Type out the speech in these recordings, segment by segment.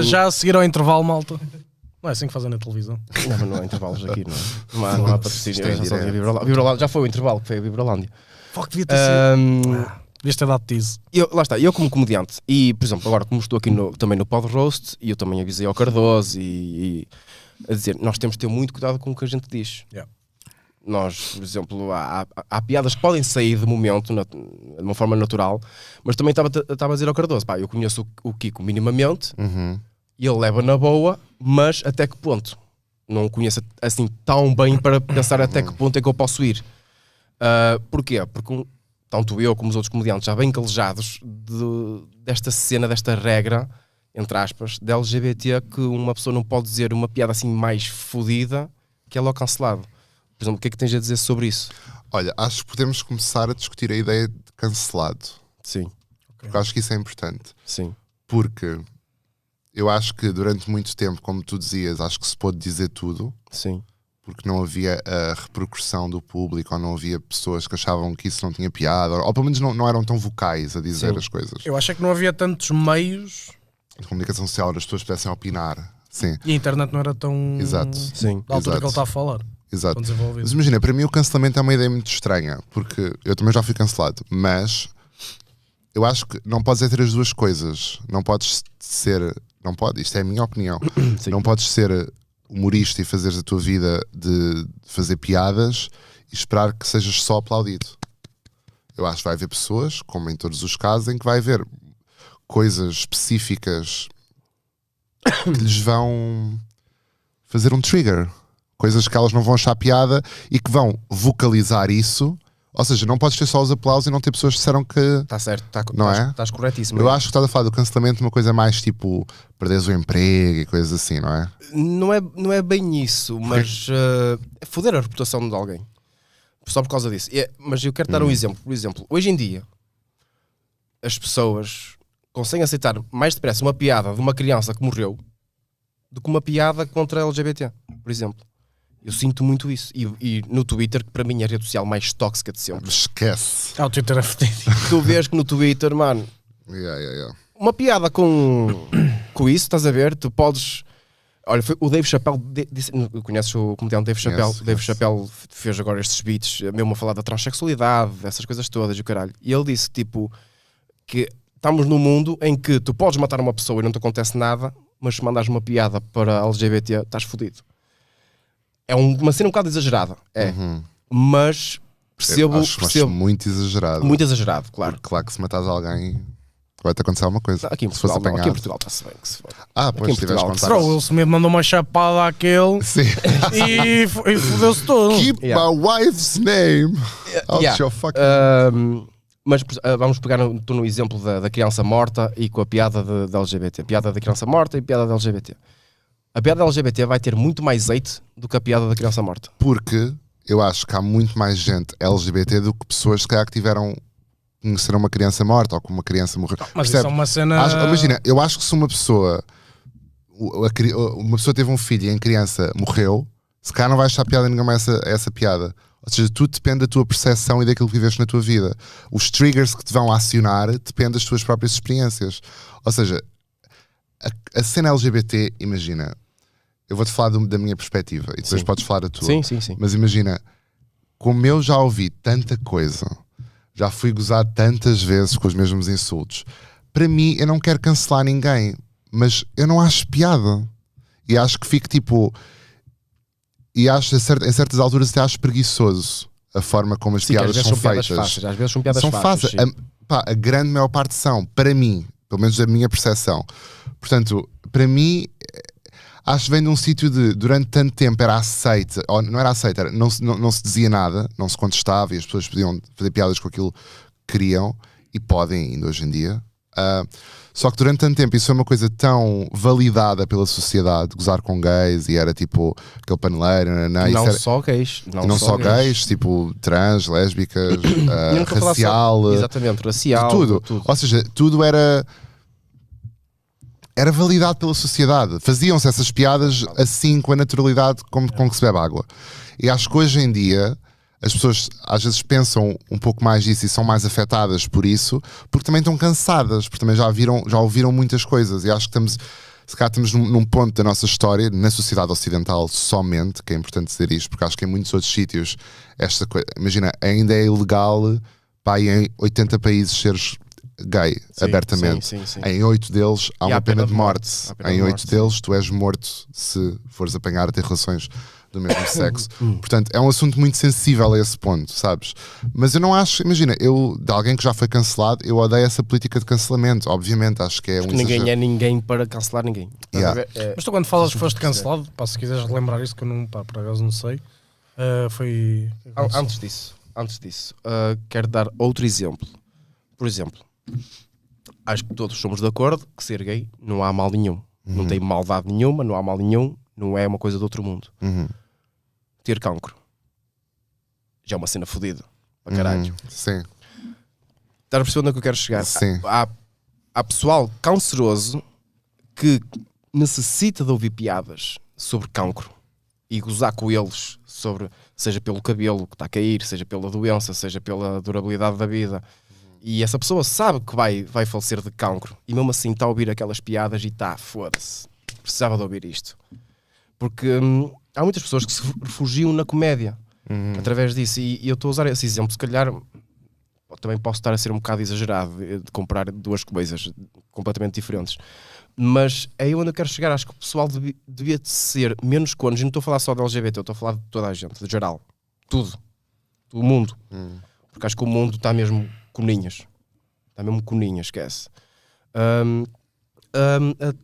Já a seguir ao intervalo, malta. Não é assim que fazem na televisão. Não, mas não há intervalos aqui, não há patrocínio. Vibrolândia. Já foi o intervalo, que foi a Vibrolândia. Fuck, devia ter sido. Devias ter dado tease. Lá está, eu como comediante, e por exemplo, agora como estou aqui também no Pod Roast, e eu também avisei ao Cardoso e a dizer, nós temos de ter muito cuidado com o que a gente diz. Yeah. Nós, por exemplo, há piadas que podem sair de momento, de uma forma natural, mas também estava a dizer ao Cardoso, pá, eu conheço o Kiko minimamente, e ele leva na boa, mas até que ponto? Não o conheço assim tão bem para pensar até que ponto é que eu posso ir. Porquê? Porque tanto eu como os outros comediantes já bem calejados desta cena, desta regra, entre aspas, de LGBT, que uma pessoa não pode dizer uma piada assim mais fodida que é logo cancelado. Por exemplo, o que é que tens a dizer sobre isso? Olha, acho que podemos começar a discutir a ideia de cancelado. Sim. Porque acho que isso é importante. Sim. Porque eu acho que durante muito tempo, como tu dizias, acho que se pôde dizer tudo. Sim. Porque não havia a repercussão do público, ou não havia pessoas que achavam que isso não tinha piada, ou pelo menos não eram tão vocais a dizer Sim. as coisas. Eu acho que não havia tantos meios De comunicação social, as pessoas pudessem opinar. Sim. e a internet não era tão. Exato. Sim. Da altura Exato. que ele está a falar. Exato. Tão desenvolvido. Mas imagina, para mim o cancelamento é uma ideia muito estranha, porque eu também já fui cancelado, mas eu acho que não podes ter as duas coisas. Não podes ser. Não pode, isto é a minha opinião. Sim. Não podes ser humorista e fazeres a tua vida de fazer piadas e esperar que sejas só aplaudido. Eu acho que vai haver pessoas, como em todos os casos, em que vai haver coisas específicas que lhes vão fazer um trigger. Coisas que elas não vão achar piada e que vão vocalizar isso. Ou seja, não podes ter só os aplausos e não ter pessoas que disseram que... Está certo, Não é? Estás corretíssimo. Eu acho que estás a falar do cancelamento uma coisa mais tipo perderes o emprego e coisas assim, não é? Não é bem isso, mas é foder a reputação de alguém. Só por causa disso. Mas eu quero dar um exemplo. Por exemplo, hoje em dia, as pessoas conseguem aceitar mais depressa uma piada de uma criança que morreu do que uma piada contra a LGBT, por exemplo. Eu sinto muito isso. E no Twitter, que para mim é a rede social mais tóxica de sempre. Esquece. O Twitter é fedido. Tu vês que no Twitter, mano, Yeah. uma piada com isso, estás a ver? Tu podes... Olha, foi o Dave Chappelle, conheces o comediante Dave Chappelle? Conheço. O Dave Chappelle fez agora estes beats, mesmo a falar da transexualidade, dessas coisas todas e o caralho. E ele disse, tipo, que estamos num mundo em que tu podes matar uma pessoa e não te acontece nada, mas se mandares uma piada para LGBT, estás fodido. É uma cena um bocado exagerada, mas percebo Acho muito exagerado. muito exagerado, claro. Porque claro que se matares alguém vai-te acontecer alguma coisa. Aqui em se fosse Portugal, aqui em apanhado. Portugal está-se bem que se for. Ah, Aqui pois, em se tiveres Portugal, contato. O Will Smith mandou uma chapada àquele Sim. e fodeu-se todo. Keep Yeah. my wife's name out Yeah. your fucking... Mas vamos pegar no exemplo da criança morta e com a piada da LGBT. A piada da criança morta e a piada da LGBT. A piada da LGBT vai ter muito mais hate do que a piada da criança morta. Porque eu acho que há muito mais gente LGBT do que pessoas se calhar que conheceram uma criança morta ou que uma criança morreu. Mas Percebe? isso é uma cena. Imagina, eu acho que se uma pessoa teve um filho e a criança morreu, se calhar não vai achar piada nenhuma essa piada. Ou seja, tudo depende da tua percepção e daquilo que viveste na tua vida. Os triggers que te vão acionar dependem das tuas próprias experiências. Ou seja, a cena LGBT, imagina, eu vou-te falar da minha perspectiva e depois Sim. podes falar a tua. Sim. Mas imagina, como eu já ouvi tanta coisa, já fui gozado tantas vezes com os mesmos insultos, para mim eu não quero cancelar ninguém, mas eu não acho piada. E acho que fico tipo... E acho, em certas alturas até acho preguiçoso a forma como as piadas são feitas. Fáceis, às vezes são piadas São fáceis. fáceis. A grande maior parte são, para mim, pelo menos da minha percepção. Portanto, para mim, acho que vem de um sítio de, durante tanto tempo era aceita, ou não era aceita, não se dizia nada, não se contestava e as pessoas podiam fazer piadas com aquilo que queriam e podem ainda hoje em dia. Só que durante tanto tempo isso foi uma coisa tão validada pela sociedade, gozar com gays e era tipo aquele paneleiro, Não só gays. não só gays, tipo trans, lésbicas, racial, exatamente, racial, tudo. Ou seja, tudo era validado pela sociedade. Faziam-se essas piadas assim, com a naturalidade com que se bebe água. E acho que hoje em dia as pessoas às vezes pensam um pouco mais disso e são mais afetadas por isso, porque também estão cansadas, porque também já ouviram muitas coisas. E acho que se calhar estamos num ponto da nossa história, na sociedade ocidental somente, que é importante dizer isto, porque acho que em muitos outros sítios, esta coisa, imagina, ainda é ilegal pá, em 80 países seres gay, Sim, abertamente. sim. Em 8 deles há E há uma pena de morte. Há pena de Em 8 morte, deles tu és morto se fores apanhar a ter relações do mesmo sexo. Portanto, é um assunto muito sensível a esse ponto, sabes? Mas eu não acho, imagina, eu, de alguém que já foi cancelado, eu odeio essa política de cancelamento, obviamente, acho que é um Porque ninguém exagero. é ninguém para cancelar ninguém. Estás Yeah. a ver? É- Mas tu quando falas que foste cancelado, pá, se quiseres relembrar isso, que eu não, pá, por acaso não sei, foi... Antes disso, quero dar outro exemplo. Por exemplo, acho que todos somos de acordo que ser gay não há mal nenhum. Não tem maldade nenhuma, não há mal nenhum, não é uma coisa do outro mundo. Ter cancro já é uma cena fodida para caralho. Sim, Estás a perceber onde é que eu quero chegar? Sim. Há pessoal canceroso que necessita de ouvir piadas sobre cancro e gozar com eles sobre, seja pelo cabelo que está a cair, seja pela doença, seja pela durabilidade da vida. E essa pessoa sabe que vai falecer de cancro e mesmo assim está a ouvir aquelas piadas e está, foda-se, precisava de ouvir isto. Porque há muitas pessoas que se refugiam na comédia através disso. E eu estou a usar esse exemplo, se calhar também posso estar a ser um bocado exagerado de comparar duas coisas completamente diferentes. Mas é aí onde eu quero chegar. Acho que o pessoal devia ser menos cônicos. Não estou a falar só de LGBT, eu estou a falar de toda a gente, de geral. Tudo. O mundo. Porque acho que o mundo está mesmo coninhas. Está mesmo coninhas, esquece.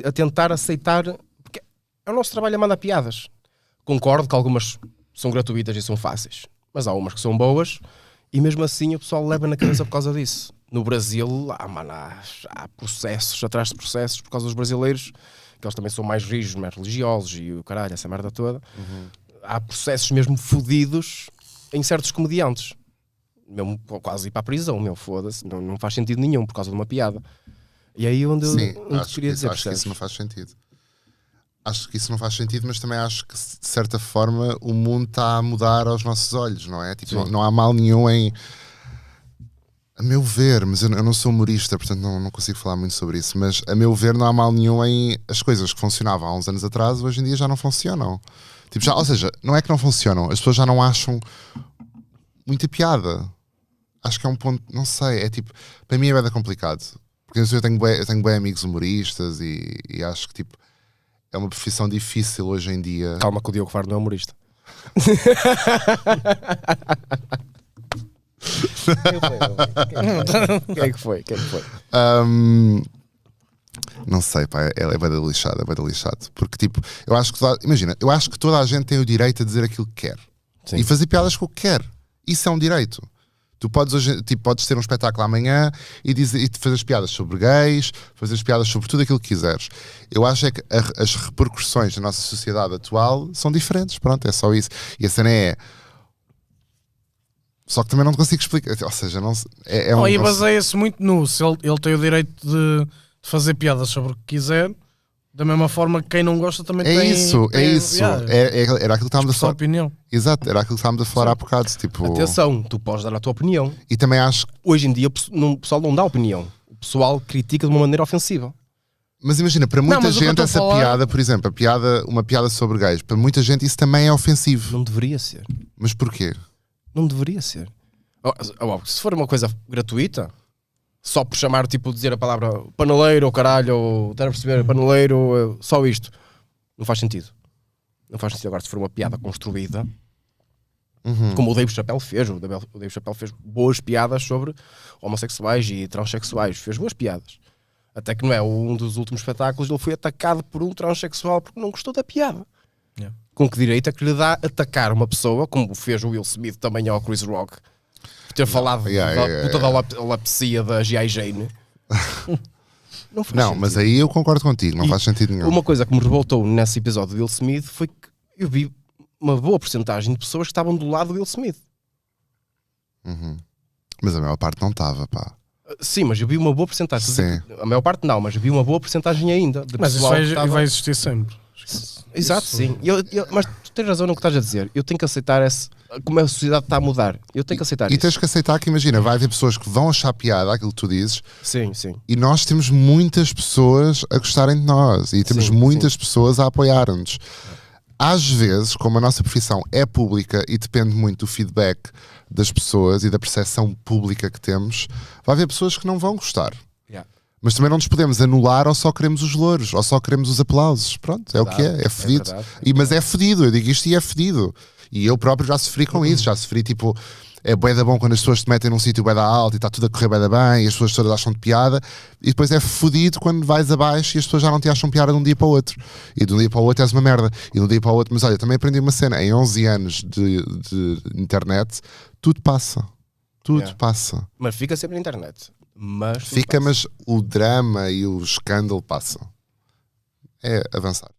A tentar aceitar... Porque é o nosso trabalho a mandar piadas. Concordo que algumas são gratuitas e são fáceis. Mas há umas que são boas e mesmo assim o pessoal leva na cabeça por causa disso. No Brasil, há processos atrás de processos por causa dos brasileiros, que eles também são mais rígidos, mais religiosos e o caralho, essa merda toda. Há processos mesmo fodidos em certos comediantes. Mesmo quase ir para a prisão, foda-se. Não faz sentido nenhum por causa de uma piada. E aí onde sim, eu acho queria dizer, acho que isso não faz sentido. Acho que isso não faz sentido, mas também acho que, de certa forma, o mundo está a mudar aos nossos olhos, não é? Tipo, não há mal nenhum em... A meu ver, mas eu não sou humorista, portanto não consigo falar muito sobre isso, mas a meu ver não há mal nenhum em as coisas que funcionavam há uns anos atrás, hoje em dia já não funcionam. Tipo, ou seja, não é que não funcionam, as pessoas já não acham muita piada. Acho que é um ponto, não sei, é tipo, para mim é bem complicado. Porque eu tenho bem amigos humoristas e acho que tipo, é uma profissão difícil hoje em dia. Calma que o Diogo Faro não é humorista. Quem é que foi? Não sei, pá, é bem lixado, porque tipo, eu acho que toda a gente tem o direito a dizer aquilo que quer. Sim. E fazer piadas com o que quer. Isso é um direito. Tu podes hoje, tipo, podes ter um espetáculo amanhã e fazer piadas sobre gays, fazer piadas sobre tudo aquilo que quiseres. Eu acho é que as repercussões da nossa sociedade atual são diferentes, pronto, é só isso. E a cena é... Só que também não te consigo explicar, ou seja, não é um... E baseia-se muito no... Se ele tem o direito de fazer piadas sobre o que quiser, da mesma forma que quem não gosta também tem... É isso. Era aquilo que estávamos a falar. Opinião. Exato, era aquilo que estávamos a falar há bocado. Tipo... Atenção, tu podes dar a tua opinião. E também acho... Hoje em dia o pessoal não dá opinião. O pessoal critica de uma maneira ofensiva. Mas imagina, para muita mas o que eu gente estou a essa falar- piada, por exemplo, uma piada sobre gays, para muita gente isso também é ofensivo. Não deveria ser. Mas porquê? Não deveria ser. Se for uma coisa gratuita, só por chamar, tipo, dizer a palavra paneleiro ou caralho, ou estar a perceber paneleiro, só isto, não faz sentido. Não faz sentido. Agora, se for uma piada construída, como o Dave Chappelle fez, o Dave Chappelle fez boas piadas sobre homossexuais e transexuais, fez boas piadas. Até que não é um dos últimos espetáculos, ele foi atacado por um transexual porque não gostou da piada. Yeah. Com que direito é que lhe dá atacar uma pessoa, como fez o Will Smith também ao Chris Rock, por ter falado da puta da alopecia da G.I. Jane. Não faz Não, sentido. mas aí eu concordo contigo, não E faz sentido nenhum. Uma coisa que me revoltou nesse episódio do Will Smith foi que eu vi uma boa porcentagem de pessoas que estavam do lado do Will Smith. Mas a maior parte não estava, pá. Sim, mas eu vi uma boa porcentagem. Sim. A maior parte não, mas eu vi uma boa porcentagem ainda. De Mas isso pessoal que estava- vai existir sempre. Exato, sim. Mas tu tens razão no que estás a dizer. Eu tenho que aceitar como a sociedade está a mudar. Eu tenho que aceitar E isso. tens que aceitar que, imagina, vai haver pessoas que vão achar piada aquilo que tu dizes, Sim, sim. e nós temos muitas pessoas a gostarem de nós e temos Sim, muitas pessoas a apoiar-nos. Às vezes, como a nossa profissão é pública e depende muito do feedback das pessoas e da percepção pública que temos, vai haver pessoas que não vão gostar. Yeah. Mas também não nos podemos anular ou só queremos os louros, ou só queremos os aplausos. Pronto, é o que é fedido. verdade, Mas é fedido, eu digo isto e é fedido. E eu próprio já sofri com isso, já sofri tipo, é bué da bom quando as pessoas te metem num sítio bué da alto e está tudo a correr bué da bem e as pessoas todas acham de piada, e depois é fodido quando vais abaixo e as pessoas já não te acham piada de um dia para o outro. E de um dia para o outro és uma merda. E de um dia para o outro, mas olha, também aprendi uma cena, em 11 anos de internet, tudo passa. Tudo Yeah. passa. Mas fica sempre na internet. Mas tudo Fica, passa. mas o drama e o escândalo passam. É avançar.